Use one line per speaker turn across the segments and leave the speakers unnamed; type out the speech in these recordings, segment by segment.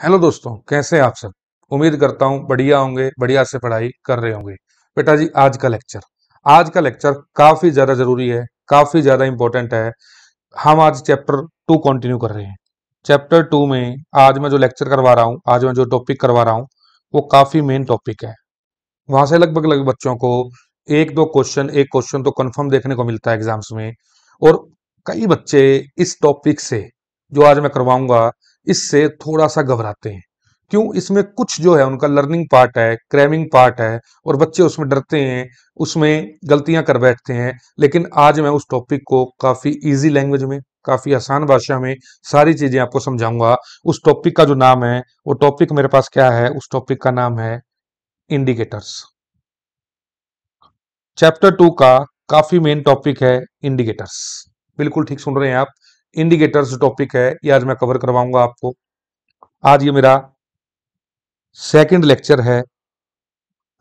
Hello दोस्तों, कैसे हैं आप सब। उम्मीद करता हूं बढ़िया होंगे, बढ़िया से पढ़ाई कर रहे होंगे। बेटा जी, आज का लेक्चर काफी ज्यादा जरूरी है, काफी ज्यादा इंपॉर्टेंट है। हम आज चैप्टर 2 कंटिन्यू कर रहे हैं। चैप्टर 2 में आज मैं जो लेक्चर करवा रहा हूं, आज मैं जो टॉपिक करवा रहा हूं, वो काफी मेन टॉपिक है। वहां से लगभग लगभग बच्चों को एक क्वेश्चन तो कंफर्म देखने को मिलता है एग्जाम्स में। और कई बच्चे इस टॉपिक से, जो आज मैं करवाऊंगा, इससे थोड़ा सा घबराते हैं। क्यों? इसमें कुछ जो है उनका लर्निंग पार्ट है, क्रैमिंग पार्ट है, और बच्चे उसमें डरते हैं, उसमें गलतियां कर बैठते हैं। लेकिन आज मैं उस टॉपिक को काफी इजी लैंग्वेज में, काफी आसान भाषा में सारी चीजें आपको समझाऊंगा। उस टॉपिक का जो नाम है, वो टॉपिक मेरे पास क्या है, उस टॉपिक का नाम है इंडिकेटर्स। चैप्टर 2 का काफी मेन टॉपिक है इंडिकेटर्स। बिल्कुल ठीक सुन रहे हैं आप। इंडिकेटर्स टॉपिक है, ये आज मैं कवर करवाऊंगा आपको। आज ये मेरा सेकंड लेक्चर है।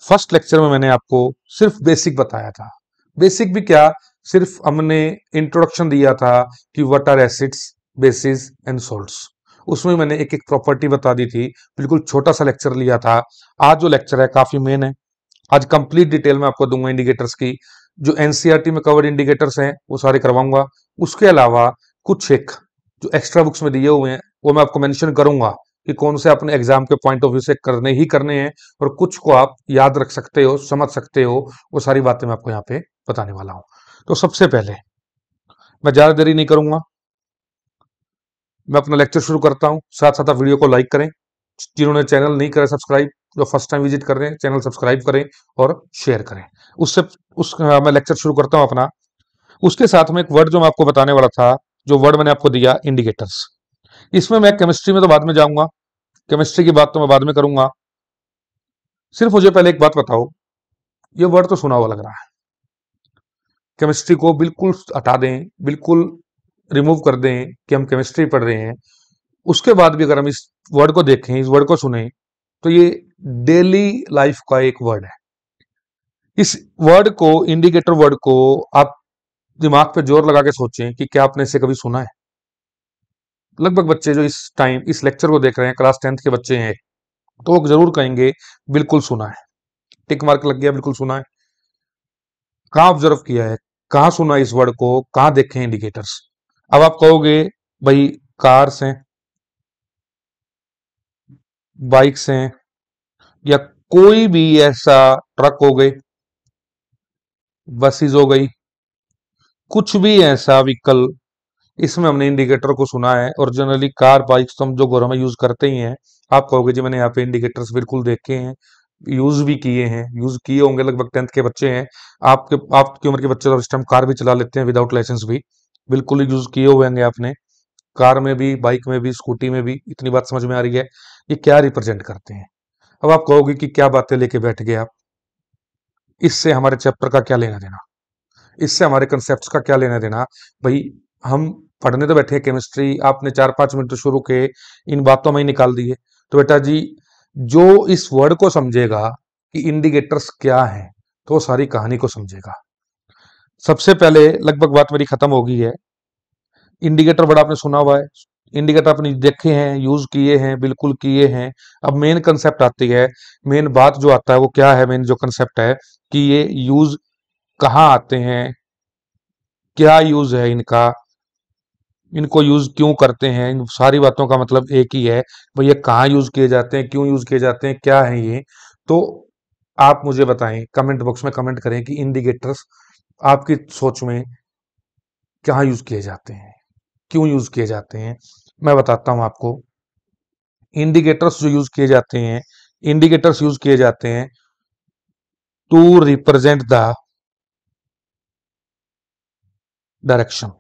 फर्स्ट लेक्चर में मैंने आपको सिर्फ बेसिक बताया था। बेसिक भी क्या, सिर्फ हमने इंट्रोडक्शन दिया था कि what are acids, bases and salts. उसमें मैंने एक एक प्रॉपर्टी बता दी थी। बिल्कुल छोटा सा लेक्चर लिया था। आज जो लेक्चर है काफी मेन है। आज कंप्लीट डिटेल में आपको दूंगा इंडिकेटर्स की। जो एनसीईआरटी में कवर्ड इंडिकेटर्स हैं वो सारे करवाऊंगा। उसके अलावा कुछ एक जो एक्स्ट्रा बुक्स में दिए हुए हैं वो मैं आपको मेंशन करूंगा कि कौन से अपने एग्जाम के पॉइंट ऑफ व्यू से करने ही करने हैं, और कुछ को आप याद रख सकते हो, समझ सकते हो। वो सारी बातें मैं आपको यहाँ पे बताने वाला हूँ। तो सबसे पहले मैं ज्यादा देरी नहीं करूंगा, मैं अपना लेक्चर शुरू करता हूँ। साथ साथ आप वीडियो को लाइक करें। जिन्होंने चैनल नहीं करा सब्सक्राइब, जो फर्स्ट टाइम विजिट कर रहे हैं, चैनल सब्सक्राइब करें और शेयर करें। उससे मैं लेक्चर शुरू करता हूँ अपना। उसके साथ में एक वर्ड जो मैं आपको बताने वाला था, जो वर्ड मैंने आपको दिया, इंडिकेटर्स। इसमें मैं केमिस्ट्री में तो बाद में जाऊंगा, केमिस्ट्री की बात तो मैं बाद में करूंगा। सिर्फ मुझे पहले एक बात बताओ, ये वर्ड तो सुना हुआ लग रहा है। केमिस्ट्री को बिल्कुल हटा दें, बिल्कुल रिमूव कर दें कि हम केमिस्ट्री पढ़ रहे हैं। उसके बाद भी अगर हम इस वर्ड को देखें, इस वर्ड को सुने, तो ये डेली लाइफ का एक वर्ड है। इस वर्ड को, इंडिकेटर वर्ड को, आप दिमाग पे जोर लगा के सोचें कि क्या आपने इसे कभी सुना है। लगभग बच्चे जो इस टाइम इस लेक्चर को देख रहे हैं, क्लास 10th के बच्चे हैं, तो वो जरूर कहेंगे बिल्कुल सुना है। टिक मार्क लग गया, बिल्कुल सुना है। कहाँ ऑब्जर्व किया है, कहाँ सुना है इस वर्ड को, कहाँ देखे इंडिकेटर्स। अब आप कहोगे भाई कार्स हैं, बाइक्स हैं, या कोई भी ऐसा, ट्रक हो गए, बसेस हो गई, कुछ भी ऐसा व्हीकल, इसमें हमने इंडिकेटर को सुना है। और जनरली कार बाइक्स तो हम जो घरों में यूज करते ही हैं। आप कहोगे जी मैंने यहाँ पे इंडिकेटर्स बिल्कुल देखे हैं, यूज भी किए हैं, यूज किए होंगे। लगभग 10th के बच्चे हैं आपकी उम्र के बच्चे तो इस टाइम कार भी चला लेते हैं विदाउट लाइसेंस भी। बिल्कुल यूज किए हुए होंगे आपने, कार में भी, बाइक में भी, स्कूटी में भी। इतनी बात समझ में आ रही है ये क्या रिप्रेजेंट करते हैं। अब आप कहोगे कि क्या बातें लेके बैठ गए आप, इससे हमारे चैप्टर का क्या लेना देना, इससे हमारे कंसेप्ट का क्या लेना देना। भाई, हम पढ़ने तो बैठे हैं केमिस्ट्री, आपने 4-5 मिनट शुरू के इन बातों में ही निकाल दिए। तो बेटा जी, जो इस वर्ड को समझेगा कि इंडिकेटर्स क्या है, तो वो सारी कहानी को समझेगा। सबसे पहले लगभग बात मेरी खत्म हो गई है। इंडिकेटर वर्ड आपने सुना हुआ है, इंडिकेटर आपने देखे हैं, यूज किए हैं, बिल्कुल किए हैं। अब मेन कंसेप्ट आती है, मेन बात जो आता है वो क्या है, मेन जो कंसेप्ट है कि ये यूज कहाँ आते हैं, क्या यूज है इनका, इनको यूज क्यों करते हैं। इन सारी बातों का मतलब एक ही है, भाई ये कहाँ यूज किए जाते हैं, क्यों यूज किए जाते हैं, क्या है ये। तो आप मुझे बताएं, कमेंट बॉक्स में कमेंट करें कि इंडिकेटर्स आपकी सोच में कहाँ यूज किए जाते हैं, क्यों यूज किए जाते हैं। मैं बताता हूं आपको। इंडिकेटर्स जो यूज किए जाते हैं, इंडिकेटर्स यूज किए जाते हैं टू रिप्रेजेंट द डायरेक्शन।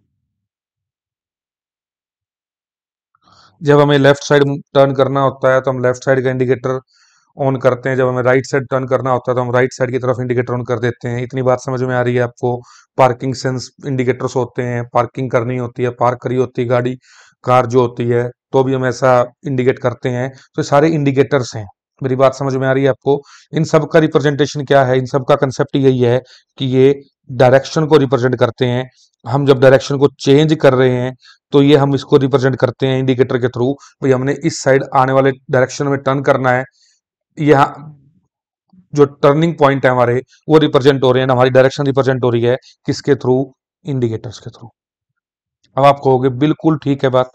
जब हमें लेफ्ट साइड टर्न करना होता है तो हम लेफ्ट साइड का इंडिकेटर ऑन करते हैं। जब हमें राइट साइड टर्न करना होता है तो हम राइट साइड की तरफ इंडिकेटर ऑन कर देते हैं। इतनी बात समझ में आ रही है आपको। पार्किंग सेंस इंडिकेटर्स होते हैं, पार्किंग करनी होती है, पार्क करी होती है गाड़ी, कार जो होती है, तो भी हम ऐसा इंडिकेट करते हैं। तो सारे इंडिकेटर्स हैं। मेरी बात समझ में आ रही है आपको। इन सब का रिप्रेजेंटेशन क्या है, इन सब का कंसेप्ट यही है कि ये डायरेक्शन को रिप्रेजेंट करते हैं। हम जब डायरेक्शन को चेंज कर रहे हैं तो ये हम इसको रिप्रेजेंट करते हैं इंडिकेटर के थ्रू। भाई हमने इस साइड आने वाले डायरेक्शन में टर्न करना है, यहाँ जो टर्निंग पॉइंट है हमारे वो रिप्रेजेंट हो रहे हैं, हमारी डायरेक्शन रिप्रेजेंट हो रही है किसके थ्रू, इंडिकेटर्स के थ्रू। अब आप कहोगे बिल्कुल ठीक है, बात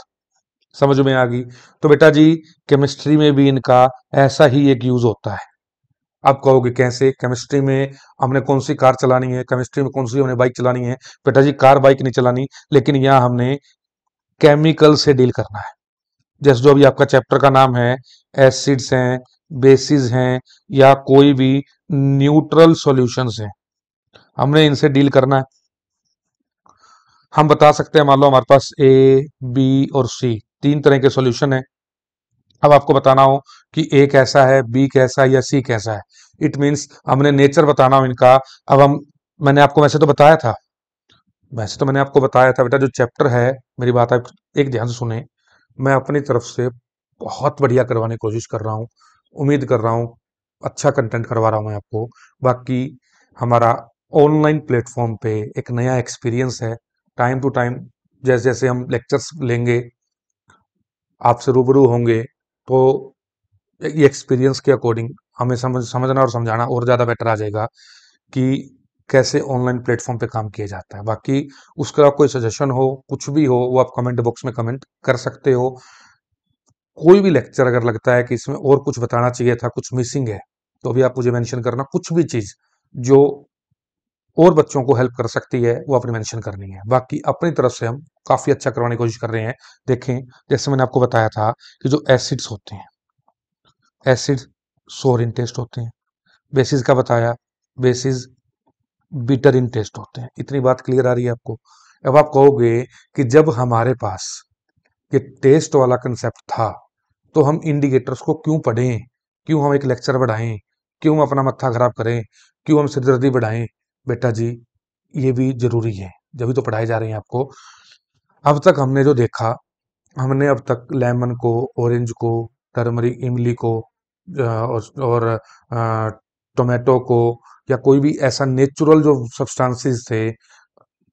समझ में आ गई। तो बेटा जी केमिस्ट्री में भी इनका ऐसा ही एक यूज होता है। आप कहोगे कैसे, केमिस्ट्री में हमने कौन सी कार चलानी है, केमिस्ट्री में कौन सी हमने बाइक चलानी है। बेटा जी कार बाइक नहीं चलानी, लेकिन यहाँ हमने केमिकल से डील करना है। जैसे जो अभी आपका चैप्टर का नाम है, एसिड्स हैं, बेसिस हैं, या कोई भी न्यूट्रल सॉल्यूशंस हैं, हमने इनसे डील करना है। हम बता सकते हैं मान लो हमारे पास ए, बी और सी तीन तरह के सॉल्यूशन है। अब आपको बताना हो कि ए कैसा है, बी कैसा है या सी कैसा है, इट मीन्स हमने नेचर बताना हो इनका। अब हम मैंने आपको वैसे तो मैंने आपको बताया था बेटा, जो चैप्टर है, मेरी बात आप एक ध्यान से सुने, मैं अपनी तरफ से बहुत बढ़िया करवाने की कोशिश कर रहा हूँ, उम्मीद कर रहा हूँ अच्छा कंटेंट करवा रहा हूँ मैं आपको। बाकी हमारा ऑनलाइन प्लेटफॉर्म पे एक नया एक्सपीरियंस है, टाइम टू टाइम जैसे जैसे हम लेक्चर्स लेंगे, आपसे रूबरू होंगे, तो ये एक्सपीरियंस के अकॉर्डिंग हमें समझना और समझाना और ज़्यादा बेटर आ जाएगा कि कैसे ऑनलाइन प्लेटफॉर्म पे काम किया जाता है। बाकी उसका कोई सजेशन हो, कुछ भी हो, वो आप कमेंट बॉक्स में कमेंट कर सकते हो। कोई भी लेक्चर अगर लगता है कि इसमें और कुछ बताना चाहिए था, कुछ मिसिंग है, तो भी आप मुझे मेंशन करना। कुछ भी चीज़ जो और बच्चों को हेल्प कर सकती है वो आपने मेंशन करनी है। बाकी अपनी तरफ से हम काफ़ी अच्छा करवाने की कोशिश कर रहे हैं। देखें, जैसे मैंने आपको बताया था कि जो एसिड्स होते हैं, एसिड सोर इन टेस्ट होते हैं। बेसिस का बताया, बेसिस बिटर इन टेस्ट होते हैं। इतनी बात क्लियर आ रही है आपको। अब आप कहोगे कि जब हमारे पास ये टेस्ट वाला कंसेप्ट था तो हम इंडिकेटर्स को क्यों पढ़ें, क्यों हम एक लेक्चर बढ़ाएं, क्यों हम अपना मत्था खराब करें, क्यों हम सिरदर्दी बढ़ाएं। बेटा जी ये भी जरूरी है, जब भी तो पढ़ाए जा रहे हैं आपको। अब तक हमने जो देखा, हमने अब तक लेमन को, ऑरेंज को, टर्मरिक, इमली को और टोमेटो को, या कोई भी ऐसा नेचुरल जो सब्सटेंसेस थे,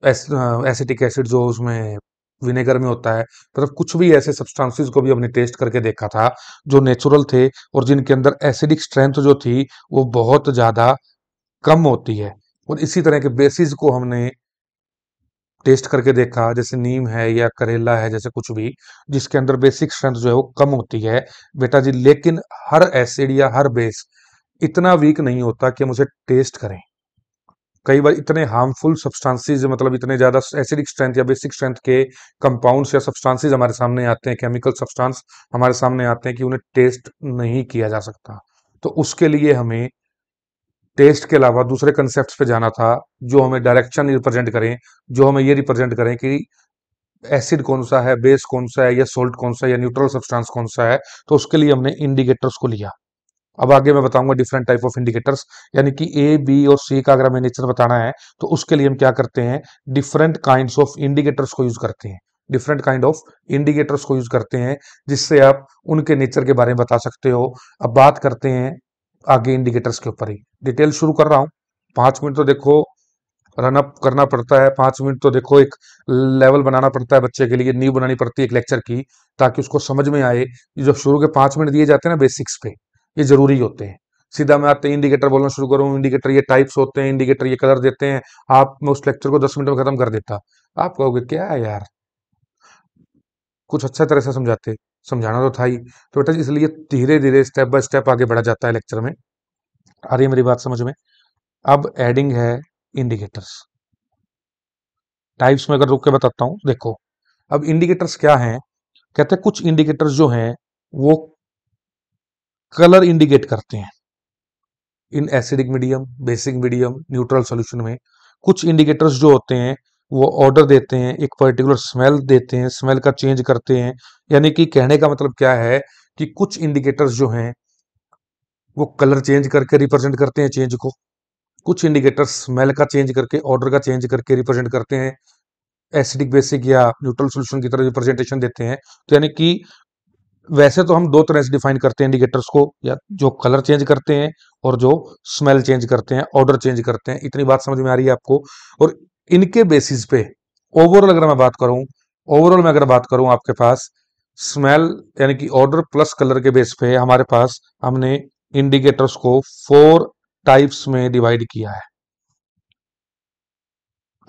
एसिटिक एसिड जो उसमें विनेगर में होता है, मतलब कुछ भी ऐसे सब्सटेंसेस को भी हमने टेस्ट करके देखा था जो नेचुरल थे और जिनके अंदर एसिडिक स्ट्रेंथ जो थी वो बहुत ज्यादा कम होती है। और इसी तरह के बेसिस को हमने टेस्ट करके देखा, जैसे नीम है या करेला है, जैसे कुछ भी जिसके अंदर बेसिक स्ट्रेंथ जो है वो कम होती है। बेटा जी लेकिन हर एसिड या हर बेस इतना वीक नहीं होता कि हम उसे टेस्ट करें। कई बार इतने हार्मफुल सब्सटेंसेस, मतलब इतने ज्यादा एसिडिक स्ट्रेंथ या बेसिक स्ट्रेंथ के कंपाउंड्स या सब्सटेंसेस हमारे सामने आते हैं, केमिकल सब्सटेंस हमारे सामने आते हैं कि उन्हें टेस्ट नहीं किया जा सकता। तो उसके लिए हमें टेस्ट के अलावा दूसरे कंसेप्ट पे जाना था, जो हमें डायरेक्शन रिप्रेजेंट करें, जो हमें ये रिप्रेजेंट करें कि एसिड कौन सा है, बेस कौन सा है, या सोल्ट कौन सा है, या न्यूट्रल सब्सटेंस कौन सा है। तो उसके लिए हमने इंडिकेटर्स को लिया। अब आगे मैं बताऊंगा डिफरेंट टाइप ऑफ इंडिकेटर्स, यानी कि ए, बी और सी का अगर हमें नेचर बताना है तो उसके लिए हम क्या करते हैं, डिफरेंट काइंड्स ऑफ इंडिकेटर्स को यूज करते हैं। डिफरेंट काइंड ऑफ इंडिकेटर्स को यूज करते हैं जिससे आप उनके नेचर के बारे में बता सकते हो। अब बात करते हैं आगे इंडिकेटर्स के ऊपर ही, डिटेल शुरू कर रहा हूं। 5 मिनट तो देखो रन अप करना पड़ता है, 5 मिनट तो देखो एक लेवल बनाना पड़ता है बच्चे के लिए, नींव बनानी पड़ती है एक लेक्चर की, ताकि उसको समझ में आए। ये जो शुरू के 5 मिनट दिए जाते हैं ना बेसिक्स पे, ये जरूरी होते हैं। सीधा मैं आते इंडिकेटर बोलना शुरू करूँ, इंडिकेटर ये टाइप्स होते हैं, इंडिकेटर ये कलर देते हैं, आप मैं उस लेक्चर को 10 मिनट में खत्म कर देता। आप कहोगे क्या है यार, कुछ अच्छा तरह से समझाते, समझाना तो था ही। तो बेटा इसलिए धीरे धीरे स्टेप बाय स्टेप आगे बढ़ा जाता है लेक्चर में। आ रही है मेरी बात समझ में। अब एडिंग है इंडिकेटर्स, टाइप्स में अगर रुक के बताता हूं, देखो अब इंडिकेटर्स क्या हैं। कहते हैं कुछ इंडिकेटर्स जो हैं वो कलर इंडिकेट करते हैं in acidic medium, basic medium, neutral solution में। कुछ इंडिकेटर्स जो होते हैं वो ऑर्डर देते हैं, एक पर्टिकुलर स्मेल देते हैं, स्मेल का चेंज करते हैं। यानी कि कहने का मतलब क्या है कि कुछ इंडिकेटर्स जो हैं वो कलर चेंज करके रिप्रेजेंट करते हैं चेंज को, कुछ इंडिकेटर्स स्मेल का चेंज करके, ऑर्डर का चेंज करके रिप्रेजेंट करते हैं, एसिडिक बेसिक या न्यूट्रल सॉल्यूशन की तरह रिप्रेजेंटेशन देते हैं। तो यानी कि वैसे तो हम दो तरह से डिफाइन करते हैं इंडिकेटर्स को, या जो कलर चेंज करते हैं और जो स्मेल चेंज करते हैं, ऑर्डर चेंज करते हैं। इतनी बात समझ में आ रही है आपको? और इनके बेसिस पे ओवरऑल अगर मैं बात करूं, ओवरऑल में अगर बात करूं आपके पास स्मेल यानी कि ऑर्डर प्लस कलर के बेस पे हमारे पास हमने इंडिकेटर्स को 4 टाइप्स में डिवाइड किया है।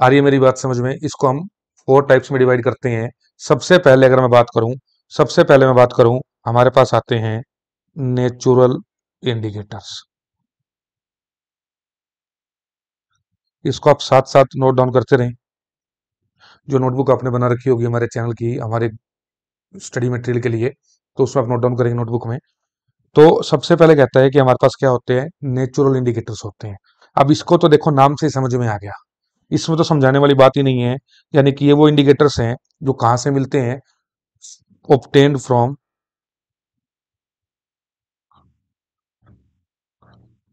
आ रही है मेरी बात समझ में? इसको हम 4 टाइप्स में डिवाइड करते हैं। सबसे पहले अगर मैं बात करूं, सबसे पहले मैं बात करूं, हमारे पास आते हैं नेचुरल इंडिकेटर्स। इसको आप साथ साथ नोट डाउन करते रहें। जो नोटबुक आपने बना रखी होगी हमारे चैनल की, हमारे स्टडी मटेरियल के लिए, तो उसमें आप नोट डाउन करेंगे नोटबुक में। तो सबसे पहले कहता है कि हमारे पास क्या होते हैं, नेचुरल इंडिकेटर्स होते हैं। अब इसको तो देखो नाम से ही समझ में आ गया, इसमें तो समझाने वाली बात ही नहीं है। यानी कि ये वो इंडिकेटर्स हैं जो कहां से मिलते हैं, obtained from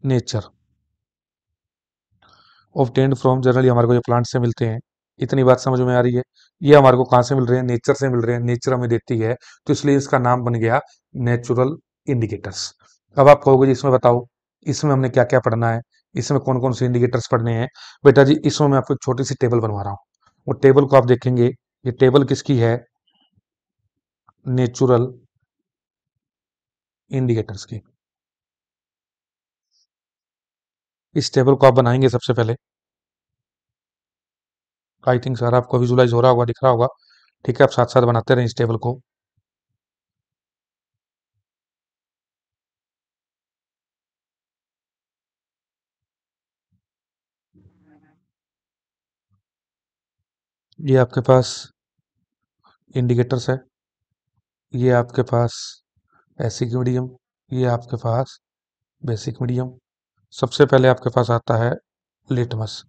nature. Obtained from generally हमारे को ये प्लांट से मिलते हैं। इतनी बात समझ में आ रही है? ये हमारे को कहाँ से मिल रहे हैं, नेचर से मिल रहे हैं, नेचर हमें देती है, तो इसलिए इसका नाम बन गया नेचुरल इंडिकेटर्स। अब आप कहोगे जी इसमें बताओ, इसमें हमने क्या क्या पढ़ना है, इसमें कौन कौन से इंडिकेटर्स पढ़ने हैं? बेटा जी इसमें मैं आपको एक छोटी सी टेबल बनवा रहा हूँ। वो टेबल को आप देखेंगे, ये टेबल किसकी है, नेचुरल इंडिकेटर्स की। इस टेबल को आप बनाएंगे सबसे पहले। आई थिंक सर आपको विजुलाइज हो रहा होगा, दिख रहा होगा। ठीक है, आप साथ साथ बनाते रहें इस टेबल को। ये आपके पास इंडिकेटर्स है, ये आपके पास एसिड मीडियम, ये आपके पास बेसिक मीडियम। सबसे पहले आपके पास आता है लिटमस,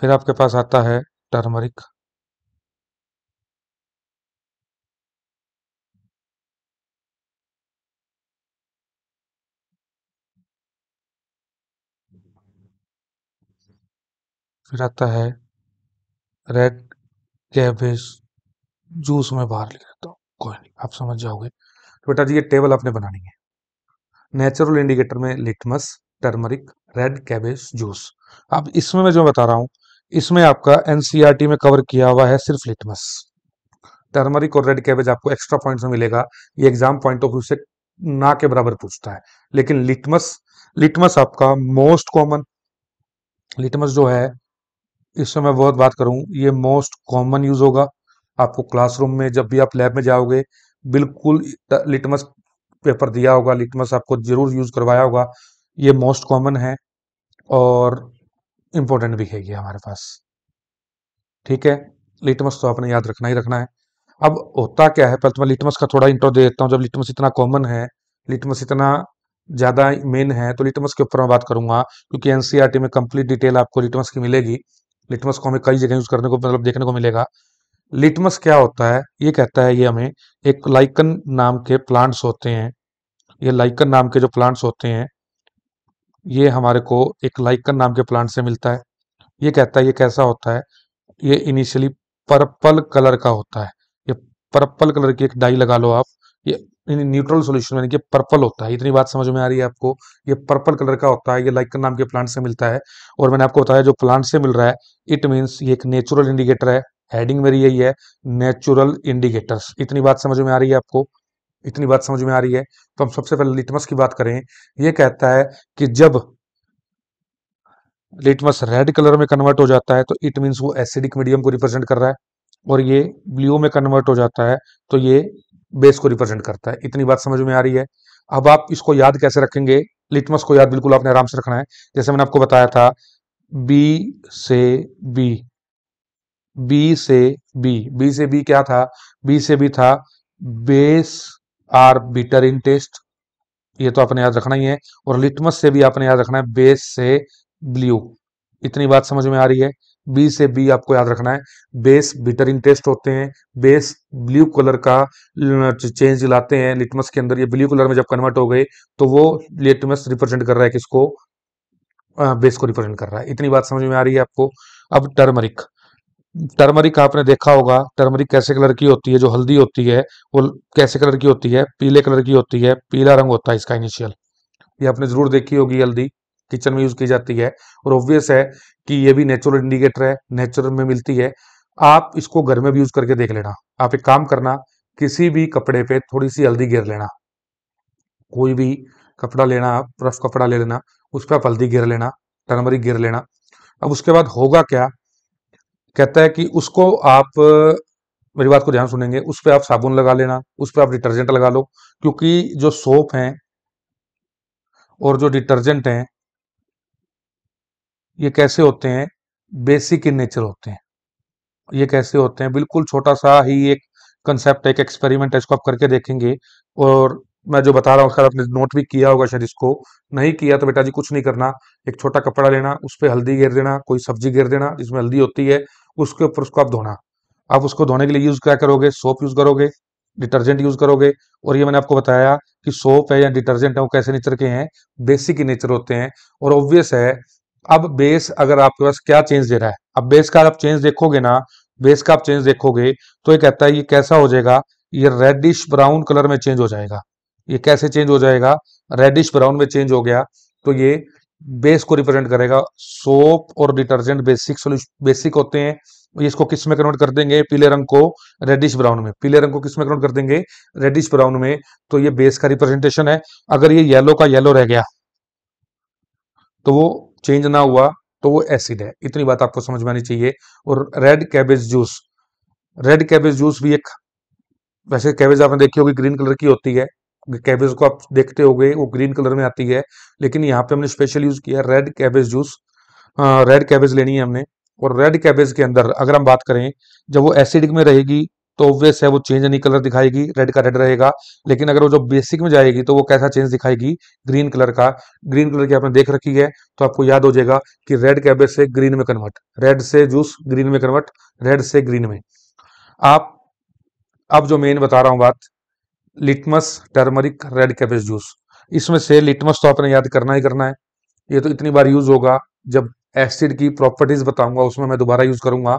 फिर आपके पास आता है टर्मरिक, फिर आता है रेड कैबेज जूस। में बाहर लिख देता हूँ, कोई नहीं, आप समझ जाओगे। तो बेटा जी ये टेबल आपने बनानी है। नेचुरल इंडिकेटर में litmus, turmeric, red cabbage juice. अब इसमें मैं जो बता रहा हूँ, इसमें आपका एनसीईआरटी में कवर किया हुआ है सिर्फ लिटमस। टर्मरिक और रेड कैबेज आपको एक्स्ट्रा पॉइंट्स में मिलेगा, ये एग्जाम पॉइंट ऑफ व्यू से ना के बराबर पूछता है। लेकिन लिटमस, लिटमस आपका मोस्ट कॉमन, लिटमस जो है, इसमें मैं बहुत बात करूं, ये मोस्ट कॉमन यूज होगा आपको क्लासरूम में। जब भी आप लैब में जाओगे, बिल्कुल लिटमस पेपर दिया होगा, लिटमस आपको जरूर यूज करवाया होगा। ये मोस्ट कॉमन है और इंपॉर्टेंट भी है ये हमारे पास। ठीक है, लिटमस तो आपने याद रखना ही रखना है। अब होता क्या है, पहले तो मैं लिटमस का थोड़ा इंट्रो दे देता हूँ। जब लिटमस इतना कॉमन है, लिटमस इतना ज्यादा मेन है, तो लिटमस के ऊपर मैं बात करूंगा, क्योंकि एनसीईआरटी में कंप्लीट डिटेल आपको लिटमस की मिलेगी। लिटमस को हमें कई जगह यूज करने को, मतलब देखने को मिलेगा। लिटमस क्या होता है, ये कहता है, ये हमें एक लाइकन नाम के प्लांट्स होते हैं, ये लाइकन नाम के जो प्लांट्स होते हैं, ये हमारे को एक लाइकन नाम के प्लांट से मिलता है। ये कहता है ये कैसा होता है, ये इनिशियली पर्पल कलर का होता है। ये पर्पल कलर की एक डाई लगा लो आप, ये न्यूट्रल सॉल्यूशन यानी कि पर्पल होता है। इतनी बात समझ में आ रही है आपको? ये पर्पल कलर का होता है, ये लाइकन नाम के प्लांट से मिलता है। और मैंने आपको बताया जो प्लांट से मिल रहा है, इट मीन्स ये एक नेचुरल इंडिकेटर है। हेडिंग मेरी यही है, नेचुरल इंडिकेटर्स। इतनी बात समझ में आ रही है आपको? इतनी बात समझ में आ रही है? तो हम सबसे पहले लिटमस की बात करें। ये कहता है कि जब लिटमस रेड कलर में कन्वर्ट हो जाता है, तो इट मीन्स वो एसिडिक मीडियम को रिप्रेजेंट कर रहा है। और ये ब्लू में कन्वर्ट हो जाता है, तो ये बेस को रिप्रेजेंट करता है। इतनी बात समझ में आ रही है? अब आप इसको याद कैसे रखेंगे? लिटमस को याद बिल्कुल आपने आराम से रखना है। जैसे मैंने आपको बताया था, बी से बी, बी से बी, बी से बी क्या था, बी से बी था base are bitter in taste, ये तो आपने याद रखना ही है। और लिटमस से भी आपने याद रखना है, बेस से ब्लू। इतनी बात समझ में आ रही है? बी से बी आपको याद रखना है, बेस बिटर इन टेस्ट होते हैं, बेस ब्लू कलर का चेंज लाते हैं लिटमस के अंदर। ये ब्लू कलर में जब कन्वर्ट हो गए, तो वो लिटमस रिप्रेजेंट कर रहा है किसको, बेस को रिप्रेजेंट कर रहा है। इतनी बात समझ में आ रही है आपको? अब टर्मरिक, टर्मरिक आपने देखा होगा, टर्मरिक कैसे कलर की होती है, जो हल्दी होती है वो कैसे कलर की होती है, पीले कलर की होती है, पीला रंग होता है इसका इनिशियल। ये आपने जरूर देखी होगी, हल्दी किचन में यूज की जाती है। और ऑब्वियस है कि ये भी नेचुरल इंडिकेटर है, नेचुरल में मिलती है। आप इसको घर में भी यूज करके देख लेना। आप एक काम करना, किसी भी कपड़े पे थोड़ी सी हल्दी गिर लेना, कोई भी कपड़ा लेना, आप रफ कपड़ा ले लेना, उस पर आप हल्दी गिर लेना, टर्मरिक गिर लेना। अब उसके बाद होगा क्या, कहता है कि उसको आप मेरी बात को ध्यान सुनेंगे, उस पर आप साबुन लगा लेना, उस पर आप डिटर्जेंट लगा लो, क्योंकि जो सोप हैं और जो डिटर्जेंट हैं ये कैसे होते हैं, बेसिक इन नेचर होते हैं। ये कैसे होते हैं, बिल्कुल छोटा सा ही एक कंसेप्ट है, एक एक्सपेरिमेंट है, इसको आप करके देखेंगे। और मैं जो बता रहा हूँ उसका आपने नोट भी किया होगा शायद, इसको नहीं किया तो बेटा जी कुछ नहीं करना। एक छोटा कपड़ा लेना, उस पर हल्दी गिर देना, कोई सब्जी गिर देना जिसमें हल्दी होती है, उसके ऊपर उसको आप धोना। आप उसको धोने के लिए यूज क्या करोगे, सोप यूज करोगे, डिटर्जेंट यूज करोगे। और ये मैंने आपको बताया कि सोप है या डिटर्जेंट है वो कैसे नेचर के हैं, बेसिक इन नेचर होते हैं। और ऑब्वियस है, अब बेस अगर आपके पास क्या चेंज दे रहा है, अब बेस का आप चेंज देखोगे ना, बेस का आप चेंज देखोगे तो ये कहता है ये कैसा हो जाएगा, ये रेडिश ब्राउन कलर में चेंज हो जाएगा। ये कैसे चेंज हो जाएगा, रेडिश ब्राउन में चेंज हो गया, तो ये बेस को रिप्रेजेंट करेगा। सोप और डिटर्जेंट बेसिक सोल्यूशन बेसिक होते हैं। ये इसको किस में कन्वर्ट कर देंगे, पीले रंग को रेडिश ब्राउन में, पीले रंग को किस में कन्वर्ट कर देंगे, रेडिश ब्राउन में। तो ये बेस का रिप्रेजेंटेशन है। अगर ये येलो का येलो रह गया तो वो चेंज ना हुआ तो वो एसिड है। इतनी बात आपको समझ में आनी चाहिए। और red cabbage juice, red cabbage juice भी एक, वैसे कैबेज आपने देखी होगी ग्रीन कलर की होती है, कैबेज को आप देखते होगे वो ग्रीन कलर में आती है, लेकिन यहाँ पे हमने स्पेशल यूज किया red cabbage juice. Red cabbage लेनी है हमने। और रेड कैबेज के अंदर अगर हम बात करें, जब वो एसिडिक में रहेगी तो ऑब्वियस है वो चेंज नहीं कलर दिखाएगी, रेड का रेड रहेगा। लेकिन अगर वो जो बेसिक में जाएगी तो वो कैसा चेंज दिखाएगी, ग्रीन कलर का। ग्रीन कलर की आपने देख रखी है तो आपको याद हो जाएगा कि रेड कैबेज से ग्रीन में कन्वर्ट, रेड से जूस ग्रीन में कन्वर्ट, रेड से ग्रीन में। आप अब जो मेन बता रहा हूं बात, litmus, turmeric, red cabbage juice, इसमें से लिटमस तो आपने याद करना ही करना है। ये तो इतनी बार यूज होगा, जब एसिड की प्रॉपर्टीज बताऊंगा उसमें मैं दोबारा यूज करूंगा।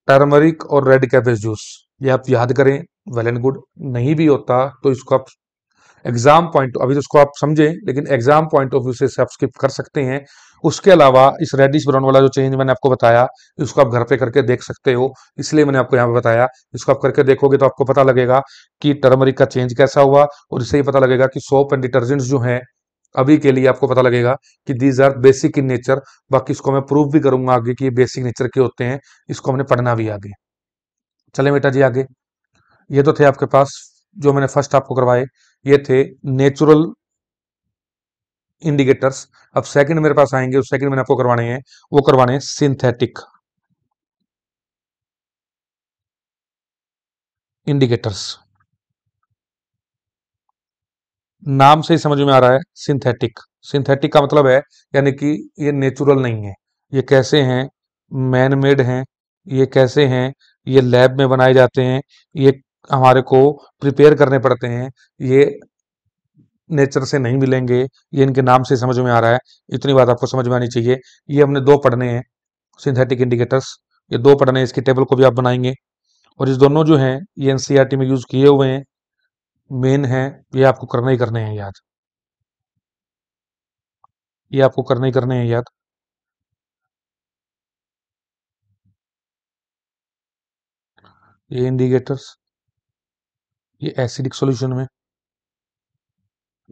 टर्मरिक और रेड कैबेज जूस ये आप याद करें, वेल एंड गुड। नहीं भी होता तो इसको आप एग्जाम पॉइंट, अभी तो इसको आप समझे लेकिन एग्जाम पॉइंट ऑफ व्यू से इसे आप स्किप कर सकते हैं। उसके अलावा इस रेडिश ब्राउन वाला जो चेंज मैंने आपको बताया, इसको आप घर पे करके देख सकते हो, इसलिए मैंने आपको यहाँ पे बताया। इसको आप करके देखोगे तो आपको पता लगेगा कि टर्मरिक का चेंज कैसा हुआ, और इससे ही पता लगेगा कि सोप एंड डिटर्जेंट्स जो हैं अभी के लिए आपको पता लगेगा कि these are basic in nature. बाकी इसको मैं प्रूव भी करूंगा आगे कि ये बेसिक नेचर के होते हैं, इसको हमने पढ़ना भी आगे। चले बेटा जी आगे। ये तो थे आपके पास जो मैंने फर्स्ट आपको करवाए, ये थे नेचुरल इंडिकेटर्स। अब सेकंड मेरे पास आएंगे, उस सेकंड मैंने आपको करवाने हैं, वो करवाने हैं सिंथेटिक इंडिकेटर्स। नाम से ही समझ में आ रहा है सिंथेटिक, सिंथेटिक का मतलब है यानी कि ये नेचुरल नहीं है। ये कैसे हैं, मैन मेड हैं। ये कैसे हैं, ये लैब में बनाए जाते हैं। ये हमारे को प्रिपेयर करने पड़ते हैं। ये नेचर से नहीं मिलेंगे, ये इनके नाम से समझ में आ रहा है। इतनी बात आपको समझ में आनी चाहिए। ये हमने दो पढ़ने हैं सिंथेटिक इंडिकेटर्स, ये दो पढ़ने हैं, इसकी टेबल को भी आप बनाएंगे। और इस दोनों जो हैं ये एनसीईआरटी में यूज किए हुए हैं, मेन है, ये आपको करना ही करने हैं याद, ये आपको करने ही करने हैं याद। ये इंडिकेटर्स, ये एसिडिक सॉल्यूशन में,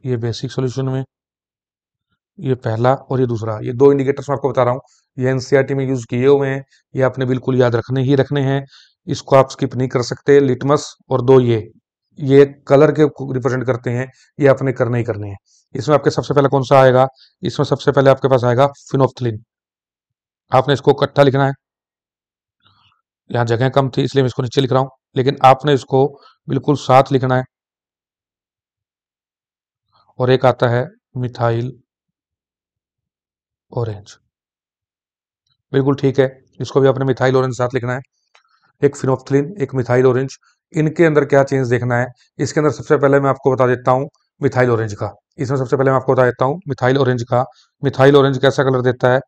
ये बेसिक सॉल्यूशन में, ये पहला और ये दूसरा, ये दो इंडिकेटर्स मैं आपको बता रहा हूँ, ये एनसीईआरटी में यूज किए हुए हैं। ये आपने बिल्कुल याद रखने ही रखने हैं, इसको आप स्किप नहीं कर सकते। लिटमस और दो ये कलर के रिप्रेजेंट करते हैं, ये आपने करने ही करने हैं। इसमें आपके सबसे पहले कौन सा आएगा, इसमें सबसे पहले आपके पास आएगा फिनोफ्थलीन। आपने इसको इकट्ठा लिखना है, यहाँ जगह कम थी इसलिए मैं इसको नीचे लिख रहा हूँ, लेकिन आपने इसको बिल्कुल साथ लिखना है। और एक आता है मिथाइल ऑरेंज, बिल्कुल ठीक है, इसको भी आपने मिथाइल ऑरेंज साथ लिखना है। एक फिनोफ्थलीन, एक मिथाइल ऑरेंज। इनके अंदर क्या चेंज देखना है, इसके अंदर सबसे पहले मैं आपको बता देता हूँ मिथाइल ऑरेंज का। इसमें सबसे पहले मैं आपको बता देता हूँ मिथाइल ऑरेंज का। मिथाइल ऑरेंज कैसा कलर देता है,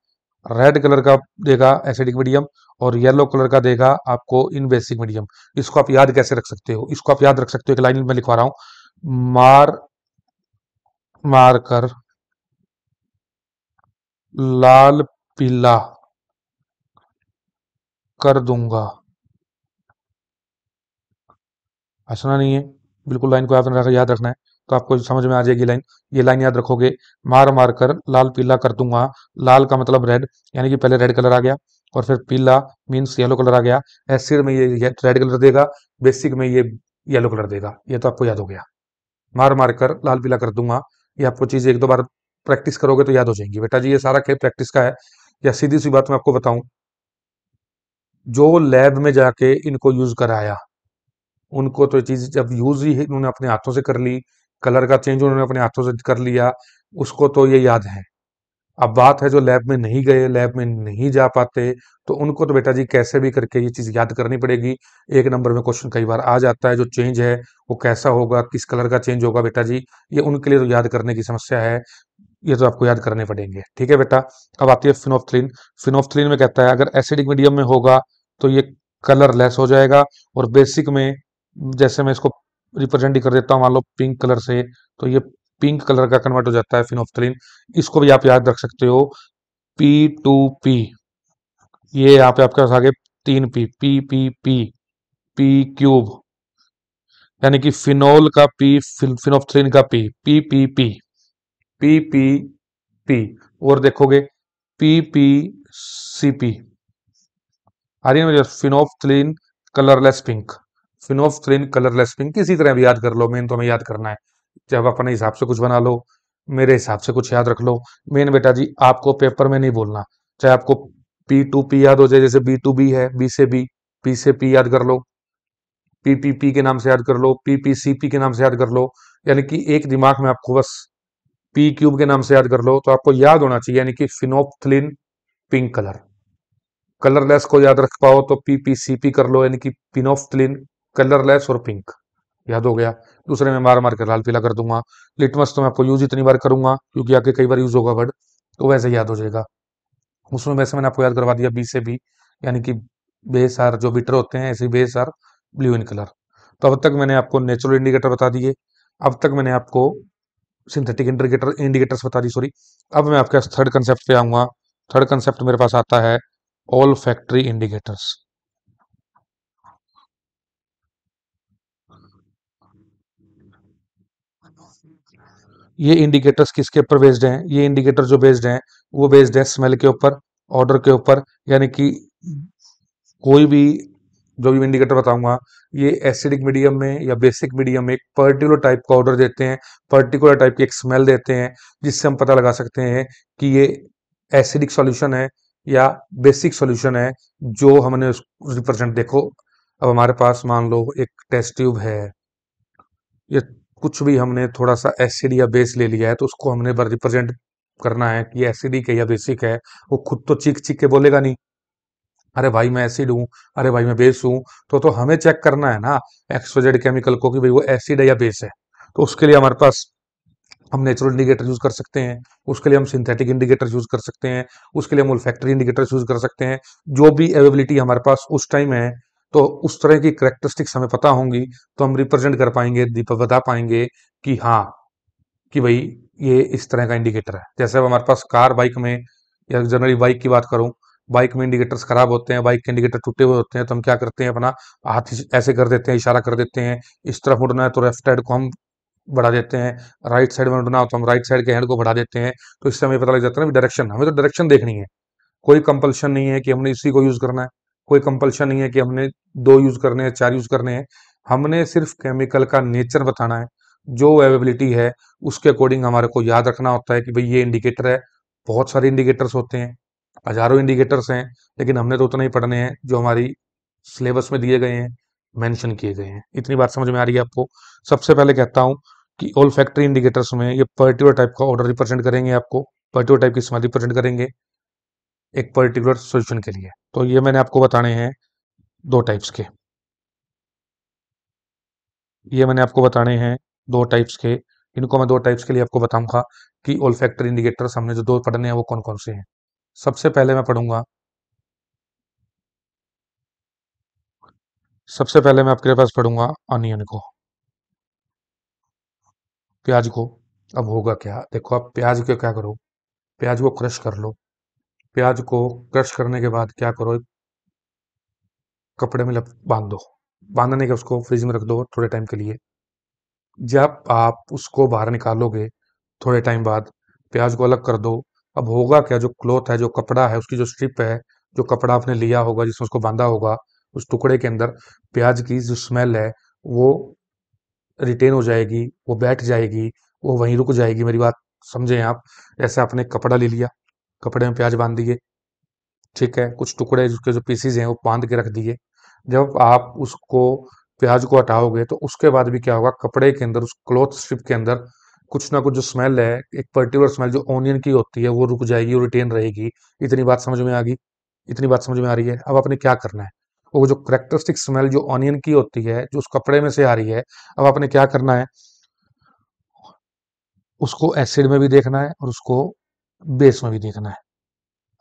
रेड कलर का देगा एसिडिक मीडियम। और येलो कलर का देगा आपको इन बेसिक मीडियम। इसको आप याद कैसे रख सकते हो? इसको आप याद रख सकते हो, एक लाइन में लिखवा रहा हूं, मार मार कर लाल पीला कर दूंगा। हंसना नहीं है, बिल्कुल लाइन को याद रखना है। तो आपको समझ में आ जाएगी लाइन। ये लाइन याद रखोगे, मार मार कर लाल पीला कर दूंगा। लाल का मतलब रेड, यानी कि पहले रेड कलर आ गया, और फिर पीला मीन्स येलो कलर आ गया। एसिड में ये रेड कलर देगा, बेसिक में ये येलो कलर देगा। ये तो आपको याद हो गया, मार मार कर लाल पीला कर दूंगा। ये आपको चीज एक दो बार प्रैक्टिस करोगे तो याद हो जाएंगी बेटा जी। ये सारा खेल प्रैक्टिस का है। या सीधी सी बात मैं आपको बताऊं, जो लैब में जाके इनको यूज कराया, उनको तो ये चीज जब यूज ही उन्होंने अपने हाथों से कर ली, कलर का चेंज उन्होंने अपने हाथों से कर लिया, उसको तो ये याद है। अब बात है जो लैब में नहीं गए, लैब में नहीं जा पाते, तो उनको तो बेटा जी कैसे भी करके ये चीज याद करनी पड़ेगी। एक नंबर में क्वेश्चन कई बार आ जाता है, जो चेंज है वो कैसा होगा, किस कलर का चेंज होगा बेटा जी, ये उनके लिए तो याद करने की समस्या है। ये तो आपको याद करने पड़ेंगे, ठीक है बेटा। अब आती है फिनोफ्थलीन। फिनोफ्थलीन में कहता है अगर एसिडिक मीडियम में होगा तो ये कलरलेस हो जाएगा, और बेसिक में जैसे मैं इसको रिप्रेजेंट कर देता हूँ मान लो पिंक कलर से, तो ये पिंक कलर का कन्वर्ट हो जाता है फिनोफ्थलीन। इसको भी आप याद रख सकते हो, P2P। ये यहाँ पे आपके पास आगे 3 P, पी क्यूब, यानी कि फिनोल का पी, फिनोफ्थलीन का पी, और देखोगे PPCP। आ रही है मुझे, phenolphthalein colourless pink. Phenolphthalein colourless pink किसी तरह भी याद कर लो, मेन तो हमें याद करना है। जब अपने हिसाब से कुछ बना लो, मेरे हिसाब से कुछ याद रख लो। मेन बेटा जी आपको पेपर में नहीं बोलना, चाहे आपको P2P याद हो जाए, जैसे B2B है, बी से बी, पी से पी याद कर लो, PPP के नाम से याद कर लो, PPCP के नाम से याद कर लो, यानी कि एक दिमाग में आपको बस पी क्यूब के नाम से याद कर लो, तो आपको याद होना चाहिए, यानी कि फिनोप्थलीन पिंक कलर। कलरलेस को याद रख पाओ तो PPCP कर लो, यानी कि पिनोफ्थलीन कलरलेस और पिंक। याद हो गया। दूसरे में मार मार कर लाल पीला कर दूंगा। लिटमस तो मैं आपको यूज इतनी बार करूंगा क्योंकि आगे कई बार यूज होगा वर्ड, तो वैसे याद हो जाएगा। उसमें वैसे मैंने आपको याद करवा दिया बी से बी, यानी कि बेस आर जो बिटर होते हैं, ऐसे base are blue in colour. तो अब तक मैंने आपको नेचुरल इंडिकेटर बता दिए, अब तक मैंने आपको सिंथेटिक इंडिकेटर्स बता दी, सॉरी। अब मैं आपके थर्ड कंसेप्ट पे आऊंगा। थर्ड कंसेप्ट मेरे पास आता है ऑल फैक्ट्री इंडिकेटर्स। ये इंडिकेटर्स किसके ऊपर बेस्ड हैं? ये इंडिकेटर जो बेस्ड हैं वो बेस्ड है स्मेल के ऊपर, ऑर्डर के ऊपर, यानी कि कोई भी जो भी इंडिकेटर बताऊंगा, ये एसिडिक मीडियम में या बेसिक मीडियम में एक पर्टिकुलर टाइप का ऑर्डर देते हैं, पर्टिकुलर टाइप की एक स्मेल देते हैं, जिससे हम पता लगा सकते हैं कि ये एसिडिक सॉल्यूशन है या बेसिक सॉल्यूशन है, जो हमने रिप्रेजेंट देखो। अब हमारे पास मान लो एक टेस्ट ट्यूब है, ये कुछ भी हमने थोड़ा सा एसिड या बेस ले लिया है, तो उसको हमने रिप्रेजेंट करना है कि एसिडिक है या बेसिक है। वो खुद तो चीख चीख के बोलेगा नहीं, अरे भाई मैं एसिड हूँ, अरे भाई मैं बेस हूँ। तो हमें चेक करना है ना एक्सोजेड केमिकल को कि भाई वो एसिड है या बेस है। तो उसके लिए हमारे पास हम नेचुरल इंडिकेटर यूज कर सकते हैं, उसके लिए हम सिंथेटिक इंडिकेटर यूज कर सकते हैं, उसके लिए हम ओल्फैक्टरी इंडिकेटर यूज कर सकते हैं। जो भी अवेलेबिलिटी हमारे पास उस टाइम है, तो उस तरह की करेक्टरिस्टिक्स हमें पता होंगी, तो हम रिप्रेजेंट कर पाएंगे, दीपक बता पाएंगे कि हाँ, कि भाई ये इस तरह का इंडिकेटर है। जैसे अब हमारे पास कार बाइक में, या जनरली बाइक की बात करूं, बाइक में इंडिकेटर्स खराब होते हैं, बाइक के इंडिकेटर टूटे हुए होते हैं, तो हम क्या करते हैं, अपना हाथ ऐसे कर देते हैं, इशारा कर देते हैं, इस तरफ मुड़ना है तो लेफ्ट साइड को हम बढ़ा देते हैं, राइट साइड में मुड़ना हो तो हम राइट साइड के हैंड को बढ़ा देते हैं। तो इससे हमें पता लग जाता है ना डायरेक्शन, हमें तो डायरेक्शन देखनी है। कोई कंपल्शन नहीं है कि हमने इसी को यूज करना है, कोई कंपल्शन नहीं है कि हमने दो यूज करने हैं, चार यूज करने हैं। हमने सिर्फ केमिकल का नेचर बताना है, जो अवेलेबिलिटी है उसके अकॉर्डिंग हमारे को याद रखना होता है कि भाई ये इंडिकेटर है। बहुत सारे इंडिकेटर्स होते हैं, हजारों इंडिकेटर्स हैं, लेकिन हमने तो उतना ही पढ़ने हैं जो हमारी सिलेबस में दिए गए हैं, मेंशन किए गए हैं। इतनी बात समझ में आ रही है आपको? सबसे पहले कहता हूँ कि ऑल फैक्ट्री इंडिकेटर्स में ये पर्टिकुलर टाइप का ऑर्डर रिप्रेजेंट करेंगे, आपको पर्टिकुलर टाइप की स्मेल रिप्रेजेंट करेंगे एक पर्टिकुलर सॉल्यूशन के लिए। तो ये मैंने आपको बताने हैं दो टाइप्स के, ये मैंने आपको बताने हैं दो टाइप्स के। इनको मैं दो टाइप्स के लिए आपको बताऊंगा कि ओल्फैक्टरी इंडिकेटर्स हमने जो दो पढ़ने हैं वो कौन कौन से हैं। सबसे पहले मैं पढ़ूंगा सबसे पहले मैं आपके पास पढ़ूंगा ऑनियन को, प्याज को। अब होगा क्या, देखो आप प्याज को क्या करो, प्याज को क्रश कर लो। प्याज को क्रश करने के बाद क्या करो, एक कपड़े में बांध दो। बांधने के उसको फ्रिज में रख दो थोड़े टाइम के लिए। जब आप उसको बाहर निकालोगे थोड़े टाइम बाद, प्याज को अलग कर दो। अब होगा क्या, जो क्लॉथ है, जो कपड़ा है, उसकी जो स्ट्रिप है, जो कपड़ा आपने लिया होगा जिसमें उसको बांधा होगा, उस टुकड़े के अंदर प्याज की जो स्मेल है वो रिटेन हो जाएगी, वो बैठ जाएगी, वो वहीं रुक जाएगी। मेरी बात समझे आप। ऐसे आपने एक कपड़ा ले लिया, कपड़े में प्याज बांध दिए, ठीक है, कुछ टुकड़े उसके जो पीसीज हैं वो बांध के रख दिए। जब आप उसको प्याज को हटाओगे तो उसके बाद भी क्या होगा, कपड़े के अंदर, उस क्लॉथ स्ट्रिप के अंदर कुछ ना कुछ जो स्मेल है, एक पर्टिकुलर स्मेल जो ऑनियन की होती है वो रुक जाएगी, वो रिटेन रहेगी। इतनी बात समझ में आ गई? इतनी बात समझ में आ रही है? अब आपने क्या करना है, वो जो करेक्टरिस्टिक स्मेल जो ऑनियन की होती है, जो उस कपड़े में से आ रही है, अब आपने क्या करना है, उसको एसिड में भी देखना है और उसको बेस में भी देखना है।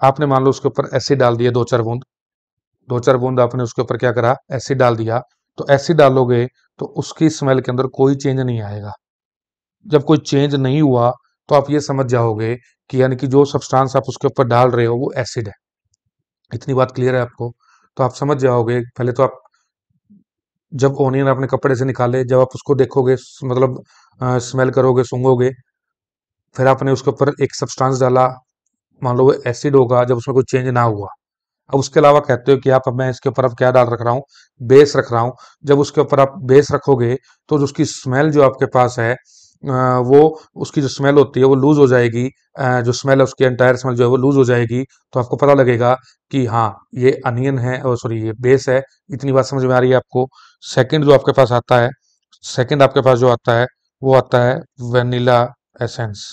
आपने मान लो उसके ऊपर एसिड डाल दिया, दो चार बूंद, दो चार बूंद आपने उसके ऊपर क्या करा, एसिड डाल दिया। तो एसिड डालोगे तो उसकी स्मेल के अंदर कोई चेंज नहीं आएगा। जब कोई चेंज नहीं हुआ तो आप ये समझ जाओगे कि यानी कि जो सब्सटेंस आप उसके ऊपर डाल रहे हो वो एसिड है। इतनी बात क्लियर है आपको? तो आप समझ जाओगे। पहले तो आप जब ओनियन अपने कपड़े से निकाले, जब आप उसको देखोगे, मतलब स्मेल करोगे, सूंघोगे, फिर आपने उसके ऊपर एक सब्सटेंस डाला, मान लो वो एसिड होगा, जब उसमें कोई चेंज ना हुआ। अब उसके अलावा कहते हो कि आप, अब मैं इसके ऊपर अब क्या डाल रख रहा हूँ, बेस रख रहा हूँ। जब उसके ऊपर आप बेस रखोगे तो जो उसकी स्मेल जो आपके पास है, वो उसकी जो स्मेल होती है वो लूज हो जाएगी। जो स्मेल है उसकी एंटायर स्मेल जो है वो लूज हो जाएगी। तो आपको पता लगेगा कि हाँ ये अनियन है, और सॉरी ये बेस है। इतनी बात समझ में आ रही है आपको? सेकंड जो आपके पास आता है, सेकंड आपके पास जो आता है वो आता है वेनिला एसेंस।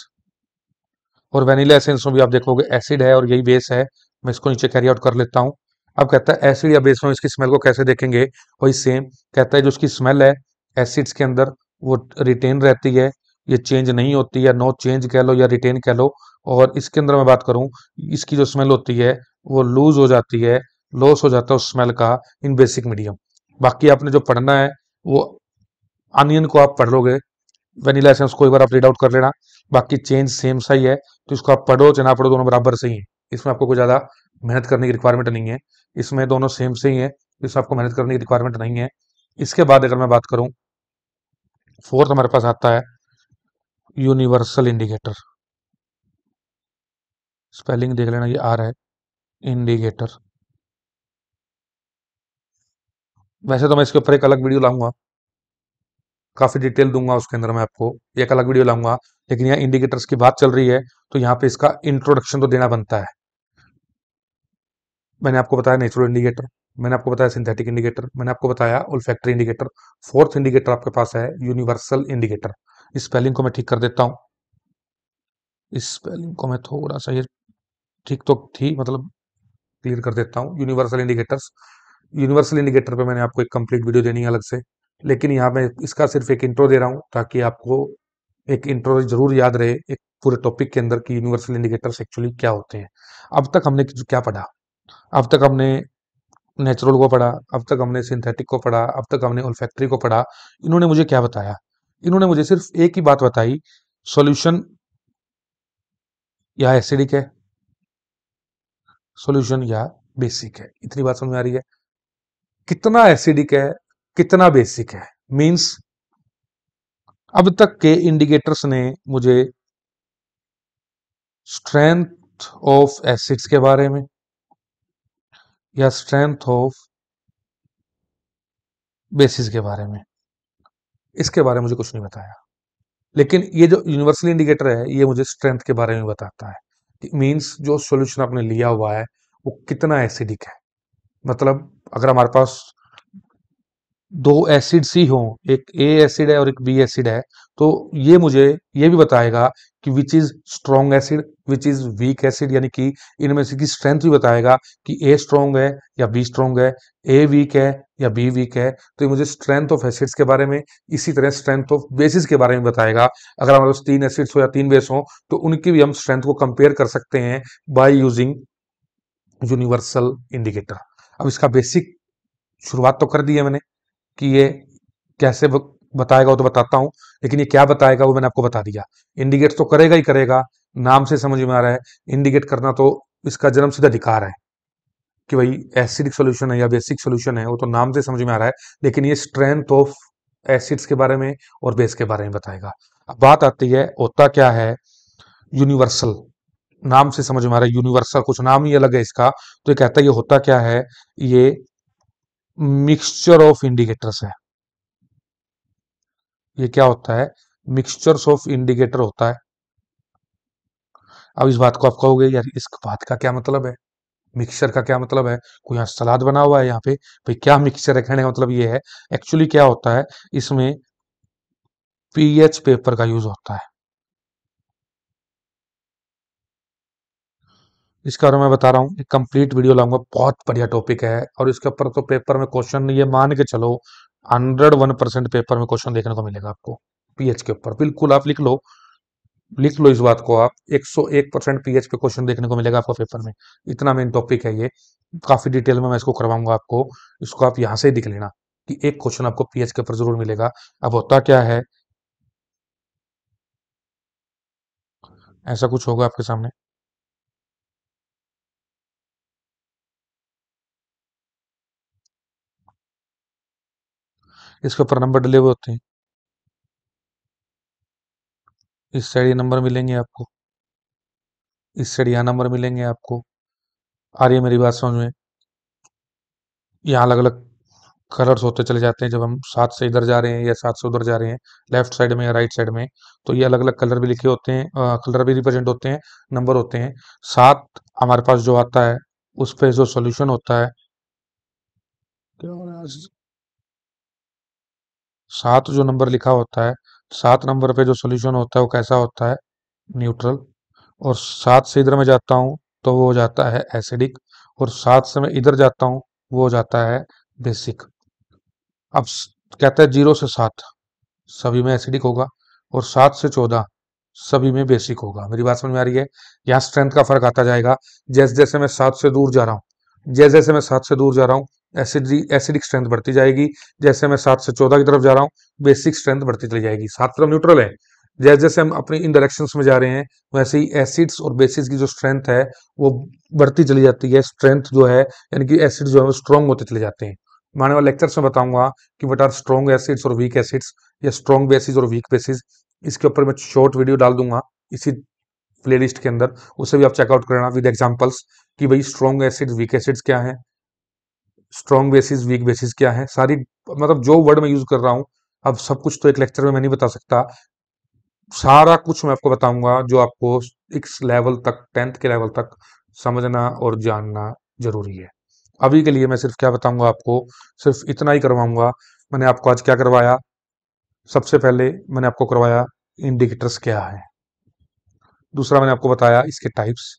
और वेनिला एसेंस में भी आप देखोगे एसिड है और यही बेस है। मैं इसको नीचे कैरी आउट कर लेता हूँ। अब कहता है एसिड या बेस में इसकी स्मेल को कैसे देखेंगे, वही सेम कहता है, जो उसकी स्मेल है एसिड्स के अंदर वो रिटेन रहती है, ये चेंज नहीं होती है, नो चेंज कह लो या रिटेन कह लो। और इसके अंदर मैं बात करूं, इसकी जो स्मेल होती है वो लूज हो जाती है, लॉस हो जाता है उस स्मेल का इन बेसिक मीडियम। बाकी आपने जो पढ़ना है वो अनियन को आप पढ़ लोगे, वेनिला एसेंस को एक बार आप रीड आउट कर लेना। बाकी चेंज सेम सा ही है, तो इसको आप पढ़ो चाहे ना पढ़ो दोनों बराबर से ही है। इसमें आपको कोई ज्यादा मेहनत करने की रिक्वायरमेंट नहीं है। इसमें दोनों सेम से ही है, इसमें आपको मेहनत करने की रिक्वायरमेंट नहीं है। इसके बाद अगर मैं बात करूं, फोर्थ हमारे पास आता है यूनिवर्सल इंडिकेटर। स्पेलिंग देख लेना, ये आ रहा है इंडिकेटर। वैसे तो मैं इसके ऊपर एक अलग वीडियो लाऊंगा, काफी डिटेल दूंगा उसके अंदर, मैं आपको एक अलग वीडियो लाऊंगा। लेकिन यहाँ इंडिकेटर्स की बात चल रही है तो यहाँ पे इसका इंट्रोडक्शन तो देना बनता है। मैंने आपको बताया नेचुरल इंडिकेटर, मैंने आपको बताया सिंथेटिक इंडिकेटर, मैंने आपको बताया ओल्फैक्टरी इंडिकेटर। फोर्थ इंडिकेटर आपके पास है यूनिवर्सल इंडिकेटर। इस स्पेलिंग को मैं ठीक कर देता हूँ, इस स्पेलिंग को मैं थोड़ा सा, ये ठीक तो थी, मतलब क्लियर कर देता हूँ। यूनिवर्सल इंडिकेटर्स, यूनिवर्सल इंडिकेटर पे मैंने आपको एक कंप्लीट वीडियो देनी है अलग से, लेकिन यहाँ मैं इसका सिर्फ एक इंट्रो दे रहा हूँ ताकि आपको एक इंट्रो जरूर याद रहे एक पूरे टॉपिक के अंदर कि यूनिवर्सल इंडिकेटर्स एक्चुअली क्या होते हैं। अब तक हमने क्या पढ़ा? अब तक हमने नेचुरल को पढ़ा, अब तक हमने सिंथेटिक को पढ़ा, अब तक हमने ओल्फैक्टरी को पढ़ा। इन्होंने मुझे क्या बताया? इन्होंने मुझे सिर्फ एक ही बात बताई, सॉल्यूशन या एसिडिक है, सॉल्यूशन या बेसिक है। इतनी बात समझ में आ रही है? कितना एसिडिक है, कितना बेसिक है, मींस अब तक के इंडिकेटर्स ने मुझे स्ट्रेंथ ऑफ एसिड्स के बारे में या स्ट्रेंथ ऑफ बेसिस के बारे में, इसके बारे में मुझे कुछ नहीं बताया। लेकिन ये जो यूनिवर्सल इंडिकेटर है ये मुझे स्ट्रेंथ के बारे में बताता है। मींस जो सॉल्यूशन आपने लिया हुआ है वो कितना एसिडिक है। मतलब अगर हमारे पास दो एसिड्स ही हों, एक ए एसिड है और एक बी एसिड है, तो ये मुझे ये भी बताएगा कि which is strong acid, which is weak acid, यानी कि इनमें से की स्ट्रेंथ भी बताएगा कि ए स्ट्रॉन्ग है या बी स्ट्रॉन्ग है, ए वीक है या बी वीक है। तो ये मुझे स्ट्रेंथ ऑफ एसिड्स के बारे में, इसी तरह स्ट्रेंथ ऑफ बेसिस के बारे में बताएगा। अगर हमारे पास तीन एसिड्स हो या तीन बेस हो तो उनकी भी हम स्ट्रेंथ को कंपेयर कर सकते हैं बाय यूजिंग यूनिवर्सल इंडिकेटर। अब इसका बेसिक शुरुआत तो कर दी है मैंने कि ये कैसे बताएगा वो तो बताता हूँ, लेकिन ये क्या बताएगा वो मैंने आपको बता दिया। इंडिकेट तो करेगा ही करेगा, नाम से समझ में आ रहा है। इंडिकेट करना तो इसका जन्मसिद्ध अधिकार है कि भाई एसिडिक सॉल्यूशन है या बेसिक सॉल्यूशन है, वो तो नाम से समझ में आ रहा है। लेकिन ये स्ट्रेंथ ऑफ एसिड्स के बारे में और बेस के बारे में बताएगा। अब बात आती है होता क्या है यूनिवर्सल। नाम से समझ में आ रहा है यूनिवर्सल, कुछ नाम ही अलग है इसका। तो ये कहता है ये होता क्या है, ये मिक्सचर ऑफ इंडिकेटर्स है। ये क्या होता है, मिक्सचर्स ऑफ इंडिकेटर होता है। अब इस बात को आप कहोगे यार इस बात का क्या मतलब है, मिक्सचर का क्या मतलब है, कोई यहाँ सलाद बना हुआ है यहाँ पे, भाई क्या मिक्सचर है, कहने का मतलब ये है। एक्चुअली क्या होता है इसमें, पीएच पेपर का यूज होता है। इसके बारे में मैं बता रहा हूँ, एक कंप्लीट वीडियो लाऊंगा, बहुत बढ़िया टॉपिक है। और इसके ऊपर तो पेपर में क्वेश्चन ये मान के चलो 101% पेपर में क्वेश्चन देखने को मिलेगा आपको पीएच के ऊपर। बिल्कुल आप लिख लो, लिख लो इस बात को आप, 101% पीएच पे क्वेश्चन देखने को मिलेगा आपको पेपर में। इतना मेन टॉपिक है ये, काफी डिटेल में मैं इसको करवाऊंगा आपको। इसको आप यहां से ही दिख लेना कि एक क्वेश्चन आपको पीएच के ऊपर जरूर मिलेगा। अब होता क्या है, ऐसा कुछ होगा आपके सामने, इसके ऊपर नंबर डले हुए होते हैं। इस साइड ये नंबर मिलेंगे आपको, इस साइड यहाँ नंबर मिलेंगे आपको। आ रही है मेरी बात समझ में, यहाँ अलग अलग कलर्स होते चले जाते हैं। जब हम सात से इधर जा रहे हैं या सात से उधर जा रहे हैं, लेफ्ट साइड में या राइट साइड में, तो ये अलग अलग कलर भी लिखे होते हैं, कलर भी रिप्रेजेंट होते हैं, नंबर होते हैं। सात हमारे पास जो आता है उस पे जो सॉल्यूशन होता है, क्या हो रहा है? सात जो नंबर लिखा होता है, सात नंबर पे जो सॉल्यूशन होता है वो कैसा होता है, न्यूट्रल। और सात से इधर मैं जाता हूँ तो वो हो जाता है एसिडिक। और सात से मैं इधर जाता हूँ वो हो जाता है बेसिक। अब कहता है 0 से 7 सभी में एसिडिक होगा, और 7 से 14 सभी में बेसिक होगा। मेरी बात समझ में आ रही है। यहाँ स्ट्रेंथ का फर्क आता जाएगा। जैसे जैसे मैं सात से दूर जा रहा हूँ, जैसे जैसे मैं सात से दूर जा रहा हूँ, एसिडिक स्ट्रेंथ बढ़ती जाएगी। जैसे मैं 7 से 14 की तरफ जा रहा हूँ, बेसिक स्ट्रेंथ बढ़ती चली जाएगी। सात तरफ न्यूट्रल है। जैसे जैसे हम अपनी इन डायरेक्शंस में जा रहे हैं, वैसे ही एसिड्स और बेसिस की जो स्ट्रेंथ है वो बढ़ती चली जाती है। स्ट्रेंथ जो है यानी कि एसिड जो है वो स्ट्रॉन्ग होते चले जाते हैं। आने वाले लेक्चर्स में बताऊंगा कि व्हाट आर स्ट्रॉन्ग एसिड्स और वीक एसिड्स, या स्ट्रॉन्ग बेसिस और वीक बेसिस। इसके ऊपर मैं शॉर्ट वीडियो डाल दूंगा इसी प्लेलिस्ट के अंदर, उसे भी आप चेकआउट करना विद एग्जांपल्स कि भाई स्ट्रॉन्ग एसिड्स वीक एसिड्स क्या है, स्ट्रॉन्ग बेसिस वीक बेसिस क्या है। सारी मतलब जो वर्ड मैं यूज कर रहा हूँ, अब सब कुछ तो एक लेक्चर में मैं नहीं बता सकता। सारा कुछ मैं आपको बताऊंगा जो आपको इस लेवल तक, 10th के लेवल तक समझना और जानना जरूरी है। अभी के लिए मैं सिर्फ क्या बताऊंगा आपको, सिर्फ इतना ही करवाऊंगा। मैंने आपको आज क्या करवाया, सबसे पहले मैंने आपको करवाया इंडिकेटर्स क्या है, दूसरा मैंने आपको बताया इसके टाइप्स,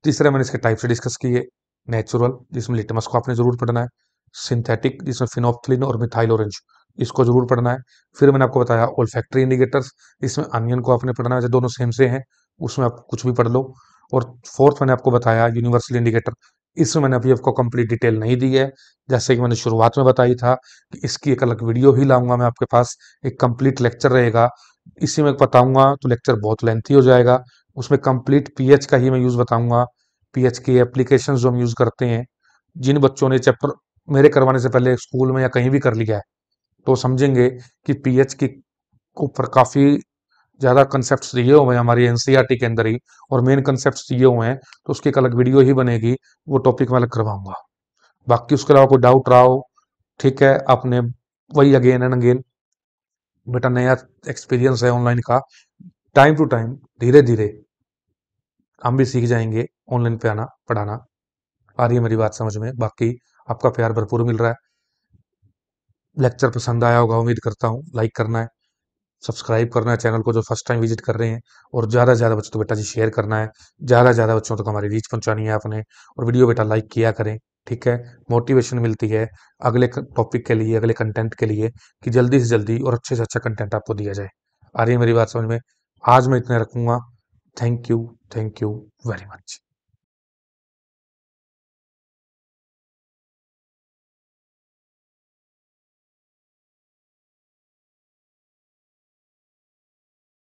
तीसरे मैंने इसके टाइप से डिस्कस किए। नेचुरल जिसमें लिटमस को आपने जरूर पढ़ना है, सिंथेटिक जिसमें फिनोप्थलीन और मिथाइल ऑरेंज इसको जरूर पढ़ना है। फिर मैंने आपको बताया ओल्फैक्टरी इंडिकेटर्स, इसमें अनियन को आपने पढ़ना है, जो दोनों सेम से हैं, उसमें आप कुछ भी पढ़ लो। और फोर्थ मैंने आपको बताया यूनिवर्सल इंडिकेटर, इसमें मैंने अभी आपको कंप्लीट डिटेल नहीं दी है। जैसे कि मैंने शुरुआत में बताई था कि इसकी एक अलग वीडियो ही लाऊंगा मैं आपके पास, एक कंप्लीट लेक्चर रहेगा। इसी में बताऊंगा तो लेक्चर बहुत लेंथी हो जाएगा। उसमें कंप्लीट पीएच का ही मैं यूज बताऊंगा, पीएच की एप्लीकेशन जो हम यूज करते हैं। जिन बच्चों ने चैप्टर मेरे करवाने से पहले स्कूल में या कहीं भी कर लिया है, तो समझेंगे कि पीएच की ऊपर काफी ज्यादा कंसेप्ट दिए हुए हैं हमारी एनसीईआरटी के अंदर ही, और मेन कंसेप्ट दिए हुए हैं, तो उसकी एक अलग वीडियो ही बनेगी, वो टॉपिक मैं अलग करवाऊंगा। बाकी उसके अलावा कोई डाउट रहा हो, ठीक है, आपने वही अगेन एंड अगेन, बेटा नया एक्सपीरियंस है ऑनलाइन का, टाइम टू टाइम धीरे धीरे हम भी सीख जाएंगे ऑनलाइन पे आना पढ़ाना। आ रही है मेरी बात समझ में। बाकी आपका प्यार भरपूर मिल रहा है। लेक्चर पसंद आया होगा उम्मीद करता हूँ। लाइक करना है, सब्सक्राइब करना है चैनल को जो फर्स्ट टाइम विजिट कर रहे हैं, और ज़्यादा से ज़्यादा बच्चों को बेटा जी शेयर करना है, ज़्यादा से ज़्यादा बच्चों तक हमारी रीच पहुंचानी है आपने। और वीडियो बेटा लाइक किया करें, ठीक है, मोटिवेशन मिलती है अगले टॉपिक के लिए, अगले कंटेंट के लिए, कि जल्दी से जल्दी और अच्छे से अच्छा कंटेंट आपको दिया जाए। आ रही है मेरी बात समझ में। आज मैं इतने रखूंगा। Thank you very much.